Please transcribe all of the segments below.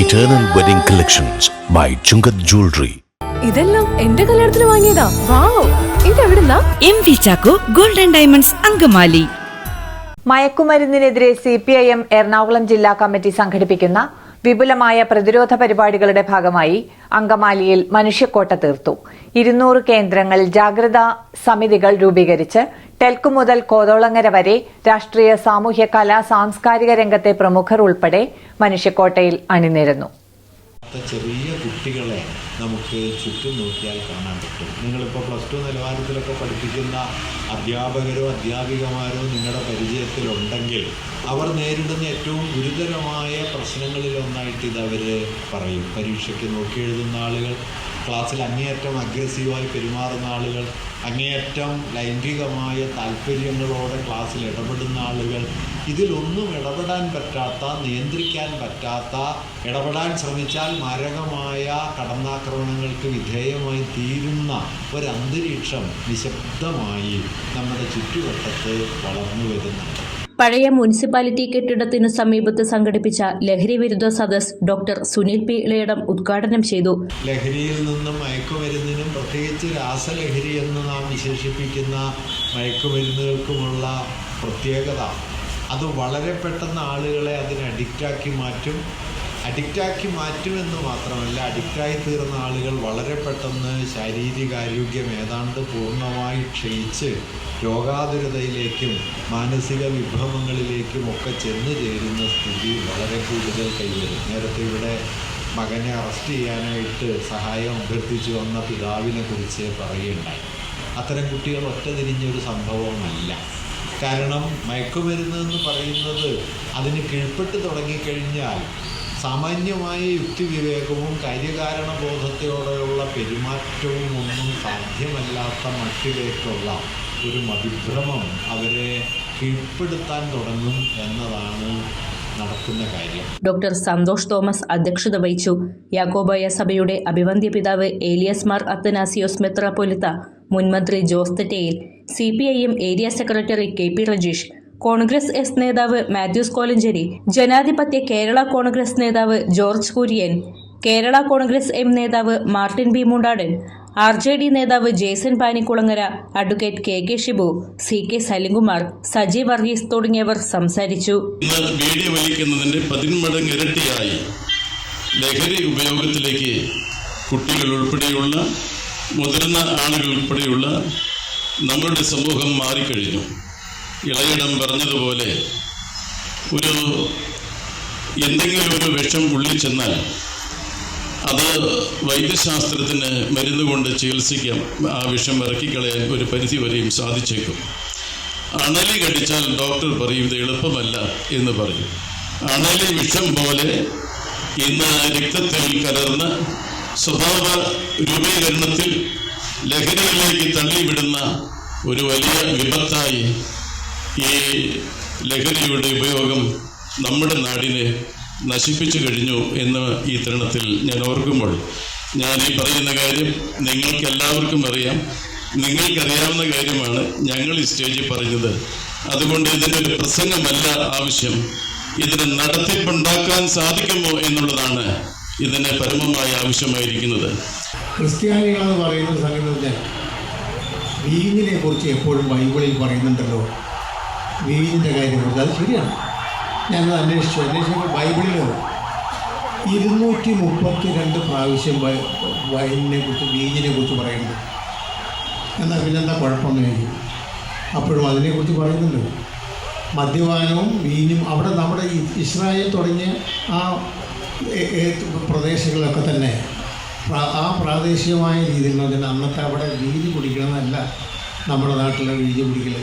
Eternal Wedding Collections by Chungat Jewelry. ഇതെല്ലാം എന്റെ കല്യാണത്തിന് വാങ്ങിയതാ. വാവ്, ഇതെവിടുന്നാ? MV Chacko Gold and Diamonds Angamaly. മയക്കുമരുന്നിനെതിരെ CPIM Ernakulam ജില്ലാ കമ്മിറ്റി സംഘടിപ്പിക്കുന്ന വിപുലമായ പ്രതിരോധ പരിപാടികളുടെ ഭാഗമായി അങ്കമാലിയിൽ മനുഷ്യക്കോട്ട തീർത്തു. 200 കേന്ദ്രങ്ങൾ, ജാഗ്രതാ സമിതികൾ രൂപീകരിച്ച് ടെൽക്കു മുതൽ കോതോളങ്ങര വരെ രാഷ്ട്രീയ, സാമൂഹ്യ, കലാ, സാംസ്കാരിക രംഗത്തെ പ്രമുഖർ ഉൾപ്പെടെ മനുഷ്യക്കോട്ടയിൽ അണിനിരന്നു. ചെറിയ കുട്ടികളെ നമുക്ക് ചുറ്റും നോക്കിയാൽ കാണാൻ പറ്റും. നിങ്ങളിപ്പോൾ +2 നിലവാരത്തിലൊക്കെ പഠിപ്പിക്കുന്ന അധ്യാപകരോ അധ്യാപികമാരോ നിങ്ങളുടെ പരിചയത്തിലുണ്ടെങ്കിൽ അവർ നേരിടുന്ന ഏറ്റവും ഗുരുതരമായ പ്രശ്നങ്ങളിലൊന്നായിട്ട് ഇതവർ പറയും. പരീക്ഷയ്ക്ക് നോക്കി എഴുതുന്ന ആളുകൾ, ക്ലാസ്സിൽ അങ്ങേയറ്റം അഗ്രസീവായി പെരുമാറുന്ന ആളുകൾ, അങ്ങേയറ്റം ലൈംഗികമായ താല്പര്യങ്ങളോടെ ക്ലാസ്സിൽ ഇടപെടുന്ന ആളുകൾ, ഇതിലൊന്നും ഇടപെടാൻ പറ്റാത്ത, നിയന്ത്രിക്കാൻ പറ്റാത്ത, ഇടപെടാൻ ശ്രമിച്ചാൽ മാരകമായ കടന്നാക്രമണങ്ങൾക്ക് വിധേയമായി തീരുന്ന ഒരന്തരീക്ഷം നിശബ്ദമായി നമ്മുടെ ചുറ്റുവട്ടത്ത് വളർന്നു വരുന്നുണ്ട്. പഴയ മുനിസിപ്പാലിറ്റി കെട്ടിടത്തിനു സമീപത്ത് സംഘടിപ്പിച്ച ലഹരി വിരുദ്ധ സദസ് ഡോക്ടർ സുനിൽ പി ഇളയിടം ഉദ്ഘാടനം ചെയ്തു. ലഹരിയിൽ നിന്നും മയക്കുമരുന്നിനും, പ്രത്യേകിച്ച് രാസലഹരി എന്ന് നാം വിശേഷിപ്പിക്കുന്ന മയക്കുമരുന്നുകൾക്കുമുള്ള പ്രത്യേകത, അത് വളരെ പെട്ടെന്ന് ആളുകളെ അതിന് അഡിക്റ്റാക്കി മാറ്റുമെന്ന് മാത്രമല്ല, അഡിക്റ്റായി തീർന്ന ആളുകൾ വളരെ പെട്ടെന്ന് ശാരീരികാരോഗ്യം ഏതാണ്ട് പൂർണ്ണമായി ക്ഷയിച്ച് രോഗാതുരതയിലേക്കും മാനസിക വിഭ്രമങ്ങളിലേക്കും ഒക്കെ ചെന്നു ചേരുന്ന സ്ഥിതി വളരെ കൂടുതൽ കൈവരും. നേരത്തെ ഇവിടെ മകനെ അറസ്റ്റ് ചെയ്യാനായിട്ട് സഹായം അഭ്യർത്ഥിച്ചു വന്ന പിതാവിനെ കുറിച്ച് പറയുകയുണ്ടായി. അത്തരം കുട്ടികൾ ഒറ്റതിരിഞ്ഞൊരു സംഭവമല്ല. കാരണം മയക്കുമരുന്ന് എന്ന് പറയുന്നത് അതിന് കീഴ്പ്പെട്ട് തുടങ്ങിക്കഴിഞ്ഞാൽ സാമാന്യമായ യുക്തിവിവേകവും കാര്യകാരണബോധത്തോടെയുള്ള പെരുമാറ്റവും ഒന്നും സാധ്യമല്ലാത്ത മട്ടിലേക്കുള്ള ഒരു മതിഭ്രമം അവരെ കീഴ്പ്പെടുത്താൻ തുടങ്ങും എന്നതാണ് നടക്കുന്ന കാര്യം. ഡോക്ടർ സന്തോഷ് തോമസ് അധ്യക്ഷത വഹിച്ചു. യാക്കോബായ സഭയുടെ അഭിവന്ദ്യ പിതാവ് ഏലിയാസ് മാർ അത്തനാസിയോസ് മെത്രാപ്പൊലിത്ത, മുൻമന്ത്രി Jose Thettayil, CPIM area secretary KP Rajeesh, Congress S നേതാവ് മാത്യൂസ് കോലഞ്ചേരി, ജനാധിപത്യ കേരള കോൺഗ്രസ് നേതാവ് ജോർജ് കുര്യൻ, കേരള കോൺഗ്രസ് M നേതാവ് മാർട്ടിൻ ബി മുണ്ടാടൻ, RJD നേതാവ് Jason Panikulangara, advocate KK Shibu, CK Salim Kumar, Saji Varghese തുടങ്ങിയവർ സംസാരിച്ചു. വീഡിയോ വലിക്കുന്നതിൻ്റെ 10 മടങ്ങ് ഇരട്ടിയായി ലഹരി ഉപയോഗത്തിലേക്ക് കുട്ടികൾ ഉൾപ്പെടെയുള്ള, മുതിർന്ന ആളുകൾ ഉൾപ്പെടെയുള്ള നമ്മുടെ സമൂഹം മാറിക്കഴിഞ്ഞു. ഇളയിടം പറഞ്ഞതുപോലെ എന്തെങ്കിലും ഒരു വിഷം ഉള്ളിൽ ചെന്നാൽ അത് വൈദ്യശാസ്ത്രത്തിന് മരുന്ന് കൊണ്ട് ചികിത്സിക്കാം. ആ വിഷം ഇറക്കിക്കളയാൻ ഒരു പരിധി വരെയും സാധിച്ചേക്കും. അണലി കടിച്ചാൽ ഡോക്ടർ പറയും ഇത് എളുപ്പമല്ല എന്ന് പറയും. അണലി വിഷം പോലെ ഇന്ന് രക്തത്തിൽ കലർന്ന് സ്വഭാവ രൂപീകരണത്തിൽ ലഹരിയിലേക്ക് തള്ളിവിടുന്ന ഒരു വലിയ വിപത്തായി ഈ ലഹരിയുടെ ഉപയോഗം നമ്മുടെ നാടിനെ നശിപ്പിച്ചു കഴിഞ്ഞു എന്ന് ഈ തരുണത്തിൽ ഞാൻ ഓർക്കുമ്പോൾ, ഞാൻ ഈ പറയുന്ന കാര്യം നിങ്ങൾക്കെല്ലാവർക്കും അറിയാം, നിങ്ങൾക്കറിയാവുന്ന കാര്യമാണ് ഞങ്ങൾ ഈ സ്റ്റേജിൽ പറഞ്ഞത്. അതുകൊണ്ട് ഇതിനൊരു പ്രസംഗമല്ല ആവശ്യം, ഇതിന് നടത്തിപ്പുണ്ടാക്കാൻ സാധിക്കുമോ എന്നുള്ളതാണ് ഇതിന് പരമമായ ആവശ്യമായിരിക്കുന്നത്. ക്രിസ്ത്യാനികളെന്ന് പറയുന്ന സംഗതി വീഞ്ഞിനെ കുറിച്ച് എപ്പോഴും ബൈബിളിൽ പറയുന്നുണ്ടല്ലോ, വീഞ്ഞിൻ്റെ കാര്യമെക്കുറിച്ച്. അത് ശരിയാണ്. ഞാനത് അന്വേഷിച്ചപ്പോൾ ബൈബിളിൽ 232 പ്രാവശ്യം വൈനിനെ കുറിച്ച്, വീഞ്ഞിനെ കുറിച്ച് പറയുന്നുണ്ട്. എന്നാൽ പിന്നെന്താ കുഴപ്പമെന്ന് ചോദിക്കും. അപ്പോഴും അതിനെക്കുറിച്ച് പറയുന്നുണ്ട്. മദ്യപാനവും വീഞ്ഞും അവിടെ നമ്മുടെ ഇസ്രായേൽ തുടങ്ങിയ ആ പ്രദേശങ്ങളിലൊക്കെ തന്നെ ആ പ്രാദേശികമായ രീതിയിൽ എന്ന് പറഞ്ഞാൽ അന്നത്തെ അവിടെ വീഞ്ഞ് കുടിക്കണമെന്നല്ല നമ്മുടെ നാട്ടിലെ വീഞ്ഞ് കുടിക്കൽ.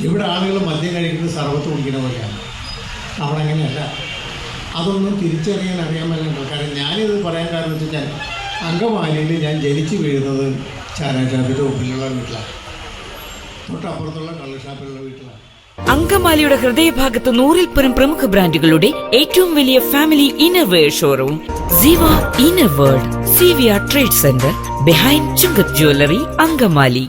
ഇവിടെ ആളുകൾ മദ്യം കഴിക്കുന്നത് സർവത്ത് കുടിക്കുന്ന പോലെയാണ്. അവിടെ അങ്ങനെയല്ല. അതൊന്നും തിരിച്ചറിയാൻ അറിയാൻ പറ്റില്ല. കാരണം ഞാനിത് പറയാൻ കാരണം വെച്ച് കഴിഞ്ഞാൽ അങ്കമാലിയിൽ ഞാൻ ജനിച്ചു വീഴുന്നത് ചാരാഷാപ്പിൻ്റെ ഒപ്പിലുള്ള വീട്ടിലാണ്, തൊട്ടപ്പുറത്തുള്ള കള്ളുഷാപ്പിലുള്ള വീട്ടിലാണ്. അങ്കമാലിയുടെ ഹൃദയഭാഗത്ത് 100-ൽ-പരം പ്രമുഖ ബ്രാൻഡുകളുടെ ഏറ്റവും വലിയ family innerwear showroom Siva inner world, CVR trade centre, behind Chungath jewellery, Angamaly.